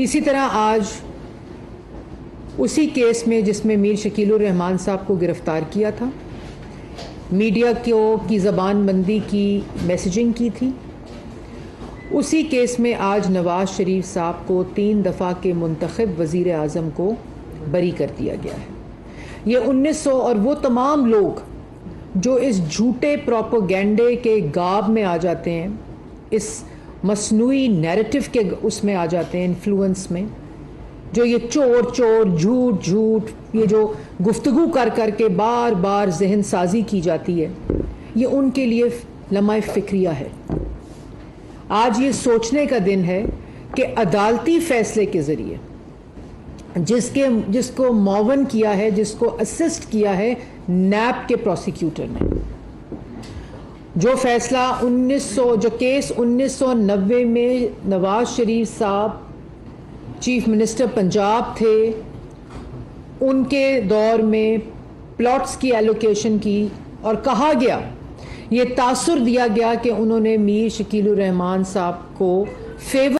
इसी तरह आज उसी केस में जिसमें मीर शकीलुर रहमान साहब को गिरफ्तार किया था, मीडिया की ज़बान बंदी की मैसेजिंग की थी, उसी केस में आज नवाज शरीफ साहब को 3 दफ़ा के मुंतखब वज़ीर आज़म को बरी कर दिया गया है। ये 1900 और वो तमाम लोग जो इस झूठे प्रोपेगेंडे के गाब में आ जाते हैं, इस मसनूई नैरेटिव के उसमें आ जाते हैं, इन्फ्लुएंस में, जो ये चोर चोर झूठ झूठ ये जो गुफ्तगू कर कर के बार बार जहन साजी की जाती है, ये उनके लिए लम्हा फिक्रिया है। आज ये सोचने का दिन है कि अदालती फैसले के ज़रिए जिसको मौवन किया है, जिसको असिस्ट किया है नैब के प्रोसिक्यूटर ने, जो फैसला जो केस 1990 में नवाज शरीफ साहब चीफ मिनिस्टर पंजाब थे, उनके दौर में प्लॉट्स की एलोकेशन की और कहा गया, ये तासुर दिया गया कि उन्होंने मीर शकीलुर रहमान साहब को फेवर